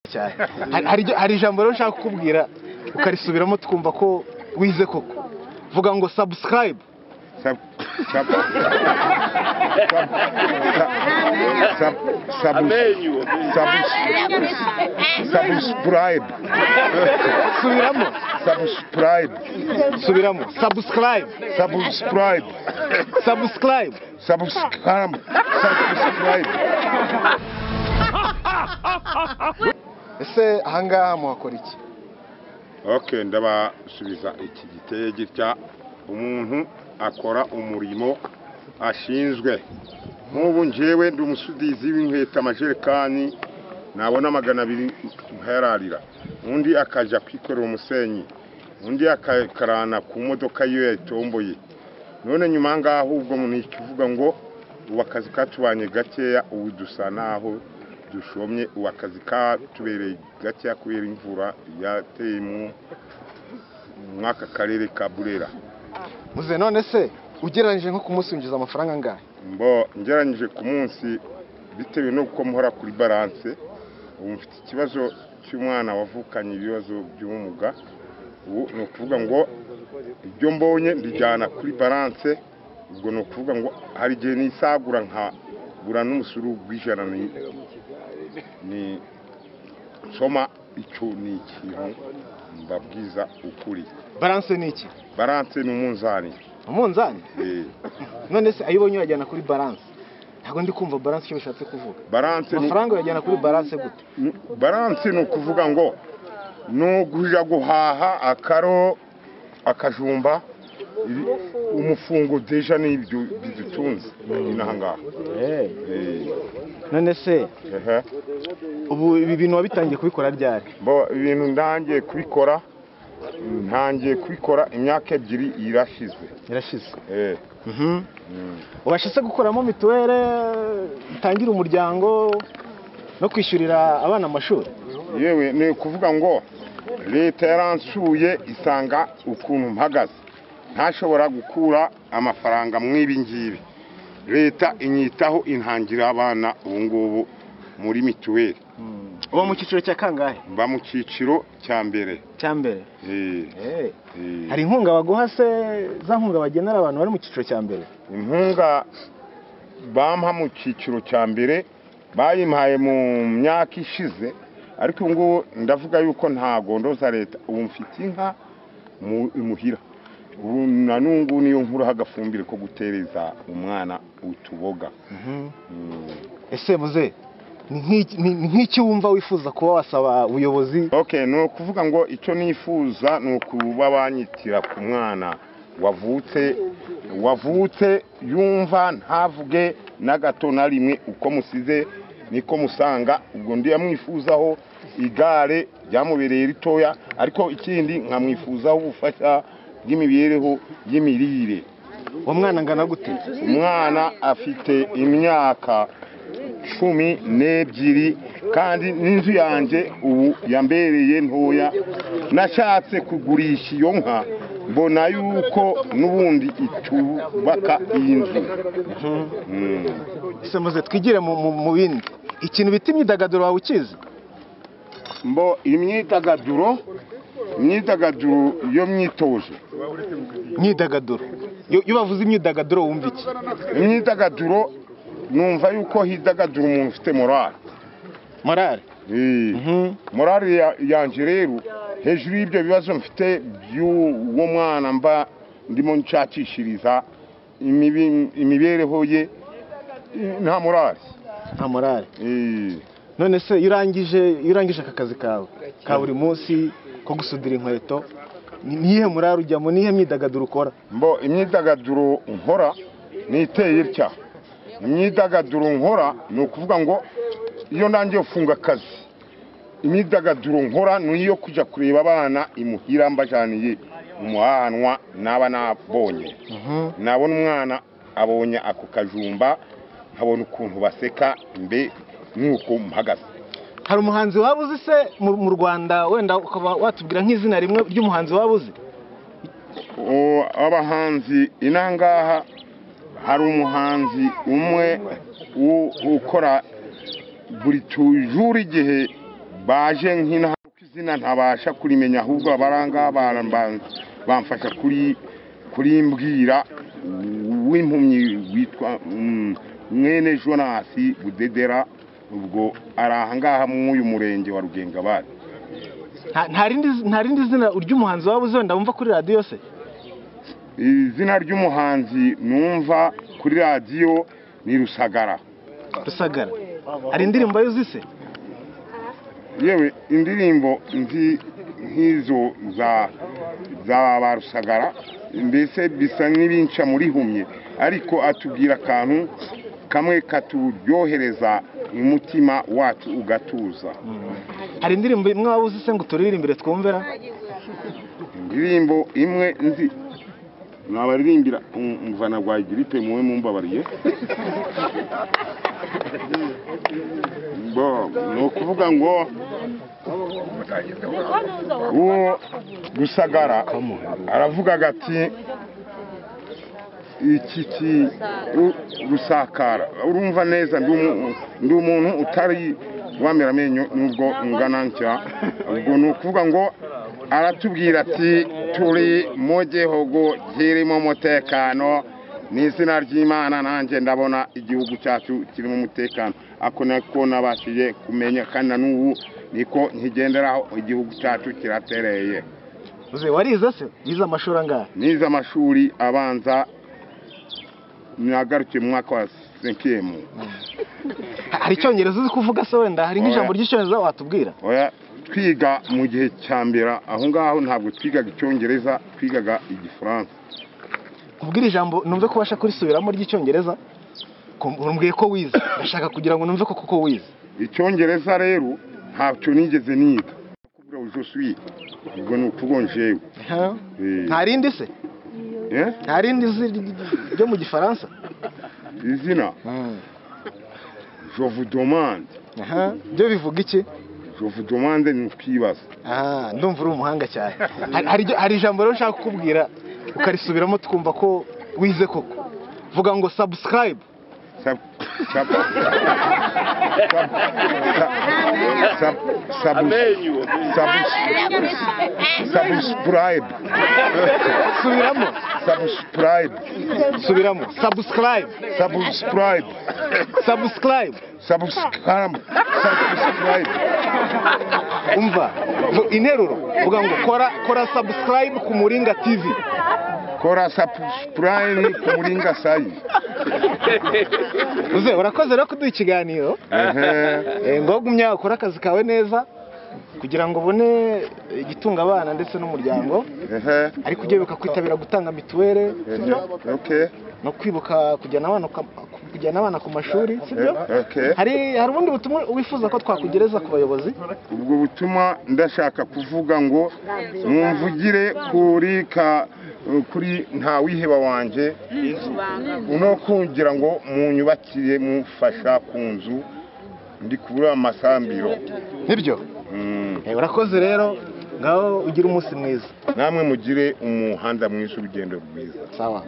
cyane. Hari ijambo rero nshaka kukubwira ukarisubiramo twumva ko wize koko. Vuga ngo subscribe. Subscribe. Subiramo. Subscribe. Subiramo. Subscribe. Subscribe. Subscribe. Subscribe. Subscribe. Ese ahangaha muhakora iki? Okay, ndabasubiza iki giteye gitya. Umuntu akora umurimo ashinzwe. Nk'ubu njyewe ndi umusudizi w'inkweto amajerekani nabona 200 nkayararira. Undi akaja kwikorera umusenyi. Undi akakarana ku modoka yo yatomboye. None nyuma ngaho ubwo umuntu ikivuga ngo ubakazi katubanye gakeya ubu dusa naho dushomye ubakazi katubereye gakeya kubera imvura yateye mu mwaka karere ka Burera. Muze none se ugereranyije nko ku munsi winjiza amafaranga angahe? Mbo ngereranyije ku munsi bitewe no ko muhora kuri balance ubu mfite ikibazo cy'umwana wavukanye ibibazo by'ubumuga. Ubu no kuvuga ngo ibyo mbonye ndijyana kuri balance. Ubwo no kuvuga ngo hari gihe nisagura nka gura n'umusuru gw'ijana ni soma icyo ni ikintu mbabwiza ukuri. Balance ni iki? Balance ni umunzani. Umunzani? None se ayibonye yajyana kuri balance. Ntago ndi kumva balance icyo bishatse kuvuga. Balance amafaranga yajyana kuri balance gute? Balance ni ukuvuga ngo no guja guhaha akaro akajumba umufungo deja n'ibyo bidutunze inahangaha. None se ubu ibi bintu wabitangiye kubikora ryari? Bo ibintu ndangiye kubikora imyaka 2 irashize. Ubashitse gukoramo mituwere itangira umuryango no kwishyurira abana amashuri? Yewe ni kuvuga ngo leta yaransuye isanga ukuntu mpagaze ntashobora gukura amafaranga mwibi ngibi. Leta inyitaho intangira abana ubu ngubu muri mituwere. Uba mu cyiciro cya kangahe? Mba mu cyiciro cya mbere. Hari inkunga baguha se za nkunga bagenera abantu bari mu cyiciro cya mbere? Inkunga bampa mu cyiciro cya mbere bayimpaye mu myaka ishize, ariko ubu ngubu ndavuga yuko ntago ndoza leta. Ubu mfite inka imuhira. Ubu nanungu niyo nkuru hagafumbire ko gutereza umwana utuboga. Ese muze nk'iki wumva wifuza kuba wasaba ubuyobozi? Okay, no kuvuga ngo icyo nifuza no kuba banyitira ku mwana wavutse yumva ntavuge na gato na rimwe uko musize niko musanga. Ubwo ndi yamwifuzaho igare ryamubereye ritoya, ariko ikindi nkamwifuzaho ubufasha bw'imibereho y'imirire. Umwana ngana gute? Umwana afite imyaka 12 kandi n'inzu yanjye ubu yambereye ntoya. Nashatse kugurisha iyo nka mbona yuko nubundi itubaka iyi nzu. Ese muze twigire mu bindi. Ikintu bita imyidagaduro wawe ukizi? Mbo imyidagaduro yo myitoje. Imyidagaduro iyo bavuze imyidagaduro wumva iki? Imyidagaduro numva yuko hidagadura umuntu ufite morale. Morale yanje rero hejuru y'ibyo bibazo mfite by'uwo mwana mba ndimo nshakishiriza imibereho ye nta morale. None se urangije aka kazi kawe ka buri munsi ko gusudira inkweto, nihe morale ujyamo, nihe myidagaduro ukora? Mbo imyidagaduro nkora niteye itya. Imyidagaduro nkora ni ukuvuga ngo iyo nangiye ufunga akazi, imyidagaduro nkora ni iyo kujya kureba abana imuhira mbajaniye umuhanwa naba nabonye. Nabona umwana abonye ako kajumba nkabona ukuntu baseka mbe nuko mpagaze. Hari umuhanzi wabuze se mu Rwanda wenda ukaba watubwira nk'izina rimwe ry'umuhanzi wabuze? Abahanzi inangaha hari umuhanzi umwe ukora buri tujuru igihe baje nk'inaha izina ntabasha kurimenya ahubwo abaranga bamfasha kuri mbwira w'impumyi witwa mwene Jonasi Budedera ubwo arahangaha mu uyu murenge wa Rugengabari. nta rindi zina ry'umuhanzi waba uzenda wumva kuri radio se? Izina ry'umuhanzi numva kuri radio ni Rusagara. Rusagara hari indirimbo yuzi se? Yewe indirimbo nzi nk'izo za Rusagara mbese bisa n'ibinca muri humye, ariko atubwira akantu kamwe katuryohereza umutima wacu ugatuza. Hari indirimbo imwe waba uzi se ngo turirimbire twumvera? Indirimbo imwe nzi nabaririmbira umvana gwa gripe muwe mumbabariye. No kuvuga ngo uwo Rusagara aravuga gati iki rusakara urumva neza ndi umuntu utari wamera amenyo nubwo ngana ntya, ubwo no kuvuga ngo aratubwira ati turi mu gihugu kirimo umutekano n'izina ry'Imana, nanjye ndabona igihugu cyacu kirimo umutekano. Ako nako nabashije kumenya kandi n'ubu niko nkigenderaho igihugu cyacu kiratereye. Uze warize se? Yize amashuri angahe? Nize amashuri abanza nagarukiye mu mwaka wa 5e. Hari icyongereza uzi kuvuga se wenda? Hari nk'ijambo ry'icyongereza watubwira? Oya, twiga mu gihe cyambera aho ngaho ntabwo twigaga icyongereza, twigaga igifaransa. Kubwira ijambo numve ko basha kurisubiramo ry'icyongereza? Umbwiye ko wize, ndashaka kugira ngo numve ko wize. Icyongereza rero ntacyo nigeze niga. Kubura ujosui ubwo nukugonjewe. Nta rindi se? Nta rindi ryo mu gifaransa? Izina je vous demande. Byo bivuga iki? Je vous demande ni kwibaza. Ndumva uri umuhanga cyane. Hari ijambo rero nshaka kukubwira ukarisubiramo twumva ko wize koko. Vuga ngo subscribe. Subscribe. Subiramo. Subscribe. Subiramo. Subscribe. Subscribe. Subscribe. Subscribe. Umva. Interuro. Vuga ngo kora subscribe ku Muringa TV. Kora subscribe ku Muringa Sayi. Uze urakoze rero kuduha ikiganiro. Ngo gumya ukora akazi kawe neza kugira ngo ubone igitunga abana ndetse n'umuryango. Ariko ujye bibuka kwitabira gutanga mituwele, sibyo? No kwibuka kujyana abana ku mashuri, sibyo? Hari ubundi butumwa wifuza ko twakugereza ku bayobozi? Ubwo butumwa ndashaka kuvuga ngo mwumvugire kuri nta wiheba wanje uno kugira ngo munyubakire mufasha ku nzu ndi kubura amasambiro. Nibyo? Urakoze rero ngaho ugira umunsi mwiza. Namwe mugire umuhanda mwiza urugendo rwiza. Sawa.